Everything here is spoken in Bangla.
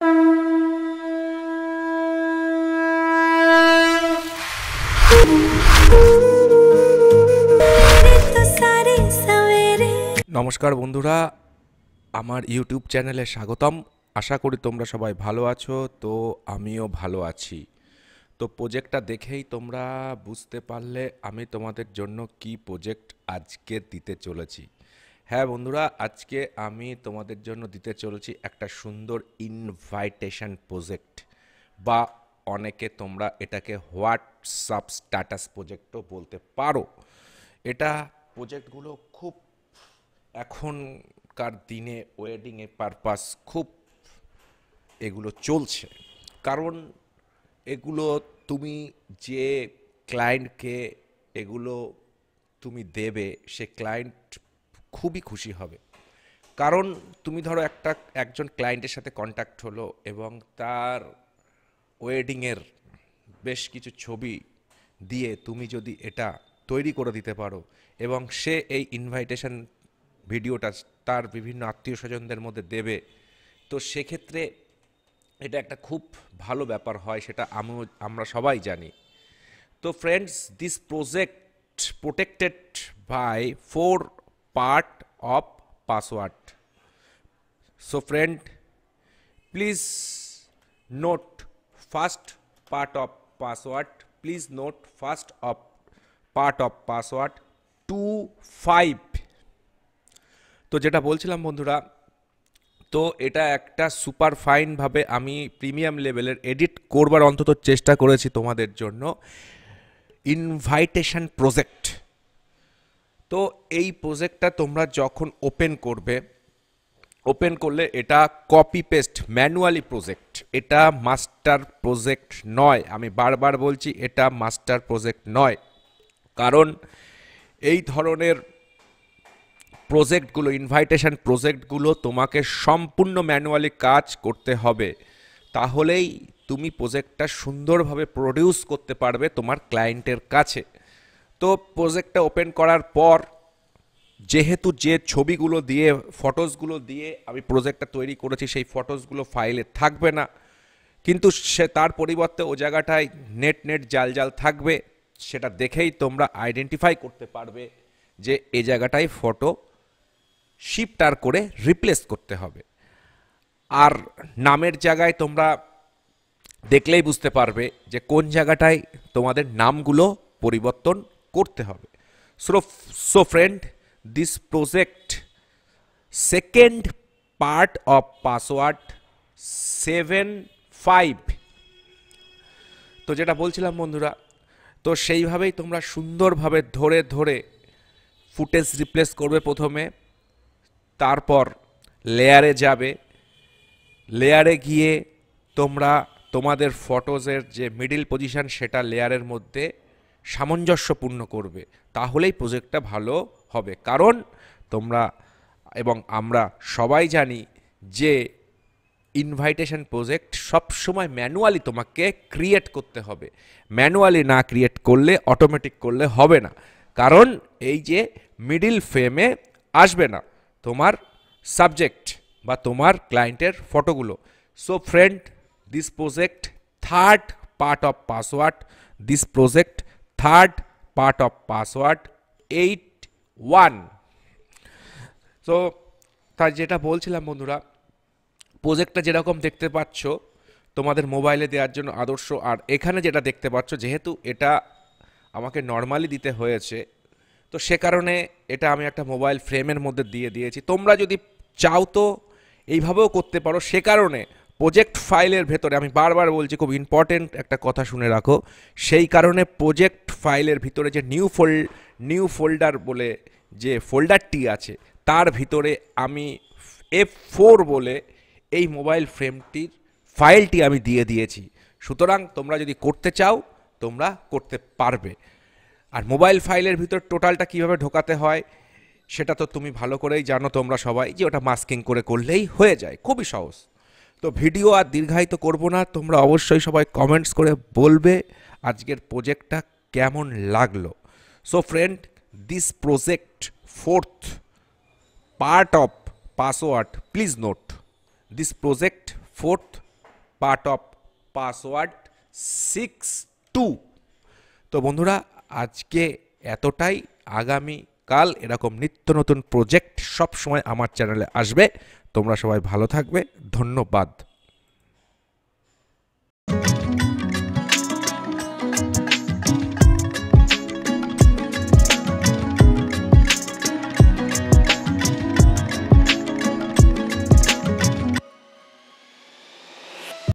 নমস্কার বন্ধুরা, আমার ইউটিউব চ্যানেলে স্বাগতম। আশা করি তোমরা সবাই ভালো আছো। তো আমিও ভালো আছি। তো প্রজেক্টটা দেখেই তোমরা বুঝতে পারলে আমি তোমাদের জন্য কি প্রজেক্ট আজকে দিতে চলেছি। হ্যাঁ বন্ধুরা, আজকে আমি তোমাদের জন্য দিতে চলেছি একটা সুন্দর ইনভাইটেশন প্রজেক্ট, বা অনেকে তোমরা এটাকে হোয়াটসঅ্যাপ স্ট্যাটাস প্রজেক্টও বলতে পারো। এটা প্রজেক্টগুলো খুব এখনকার দিনে ওয়েডিংয়ের পারপাস খুব এগুলো চলছে। কারণ এগুলো তুমি যে ক্লায়েন্টকে এগুলো তুমি দেবে, সে ক্লায়েন্ট খুবই খুশি হবে। কারণ তুমি ধরো একজন ক্লায়েন্টের সাথে কন্ট্যাক্ট হলো এবং তার ওয়েডিংয়ের বেশ কিছু ছবি দিয়ে তুমি যদি এটা তৈরি করে দিতে পারো এবং সে এই ইনভাইটেশন ভিডিওটা তার বিভিন্ন আত্মীয় স্বজনদের মধ্যে দেবে, তো সেক্ষেত্রে এটা একটা খুব ভালো ব্যাপার হয়, সেটা আমরা সবাই জানি। তো friends, this project protected by 4 part of password. So friend, please note first part of password. Please note first of part of password 25। তো যেটা বলছিলাম বন্ধুরা, তো এটা একটা সুপার ফাইনভাবে আমি প্রিমিয়াম লেভেলের এডিট করবার অন্তত চেষ্টা করেছি তোমাদের জন্য ইনভাইটেশন প্রজেক্ট। তো এই প্রজেক্টটা তোমরা যখন ওপেন করলে এটা কপি পেস্ট ম্যানুয়ালি প্রজেক্ট, এটা মাস্টার প্রজেক্ট নয়। আমি বারবার বলছি, এটা মাস্টার প্রজেক্ট নয়। কারণ এই ধরনের প্রজেক্টগুলো, ইনভাইটেশন প্রজেক্টগুলো তোমাকে সম্পূর্ণ ম্যানুয়ালি কাজ করতে হবে, তাহলেই তুমি প্রজেক্টটা সুন্দরভাবে প্রডিউস করতে পারবে তোমার ক্লায়েন্টের কাছে। তো প্রজেক্টটা ওপেন করার পর, যেহেতু যে ছবিগুলো দিয়ে, ফটোসগুলো দিয়ে আমি প্রজেক্টটা তৈরি করেছি, সেই ফটোসগুলো ফাইলে থাকবে না, কিন্তু সে তার পরিবর্তে ও জায়গাটায় নেট জাল থাকবে। সেটা দেখেই তোমরা আইডেন্টিফাই করতে পারবে যে এই জায়গাটায় ফটো শিফটার করে রিপ্লেস করতে হবে। আর নামের জায়গায় তোমরা দেখলেই বুঝতে পারবে যে কোন জায়গাটায় তোমাদের নামগুলো পরিবর্তন করতে হবে। So friend, this project second part of password 75। তো যেটা বলছিলাম বন্ধুরা, তো সেইভাবেই তোমরা সুন্দরভাবে ধরে ধরে ফুটেজ রিপ্লেস করবে প্রথমে, তারপর লেয়ারে যাবে। লেয়ারে গিয়ে তোমরা তোমাদের ফটোজের যে মিডিল পজিশন, সেটা লেয়ারের মধ্যে সামঞ্জস্যপূর্ণ করবে, তাহলেই প্রজেক্টটা ভালো হবে। কারণ তোমরা এবং আমরা সবাই জানি যে ইনভাইটেশন প্রজেক্ট সবসময় ম্যানুয়ালি তোমাকে ক্রিয়েট করতে হবে। ম্যানুয়ালি না ক্রিয়েট করলে, অটোমেটিক করলে হবে না। কারণ এই যে মিডিল ফ্রেমে আসবে না তোমার সাবজেক্ট বা তোমার ক্লায়েন্টের ফটোগুলো। So friend, this project third part of password, this project third part of password 81। তো তাই যেটা বলছিলাম বন্ধুরা, প্রজেক্টটা যেরকম দেখতে পাচ্ছ তোমাদের মোবাইলে দেওয়ার জন্য আদর্শ। আর এখানে যেটা দেখতে পাচ্ছ, যেহেতু এটা আমাকে নর্মালি দিতে হয়েছে, তো সে কারণে এটা আমি একটা মোবাইল ফ্রেমের মধ্যে দিয়ে দিয়েছি। তোমরা যদি চাও তো এইভাবেও করতে পারো। সে কারণে প্রজেক্ট ফাইলের ভেতরে, আমি বারবার বলছি, খুব ইম্পর্টেন্ট একটা কথা শুনে রাখো, সেই কারণে প্রজেক্ট ফাইলের ভিতরে যে নিউ ফোল্ডার বলে যে ফোল্ডারটি আছে, তার ভিতরে আমি F4 বলে এই মোবাইল ফ্রেমটির ফাইলটি আমি দিয়ে দিয়েছি। সুতরাং তোমরা যদি করতে চাও তোমরা করতে পারবে। আর মোবাইল ফাইলের ভিতর টোটালটা কিভাবে ঢোকাতে হয় সেটা তো তুমি ভালো করেই জানো তোমরা সবাই, যে ওটা মাস্কিং করে করলেই হয়ে যায়, খুবই সহজ। তো ভিডিও আর দীর্ঘায়িত করব না, তোমরা অবশ্যই সবাই কমেন্টস করে বলবে আজকের প্রজেক্টটা কেমন লাগলো। So friend, this project fourth part of password, please note this project fourth part of password 62। তো বন্ধুরা আজকে এতটাই। আগামী কাল এরকম নিত্য নতুন প্রজেক্ট সব সময় আমার চ্যানেলে আসবে। তোমরা সবাই ভালো থাকবে। ধন্যবাদ।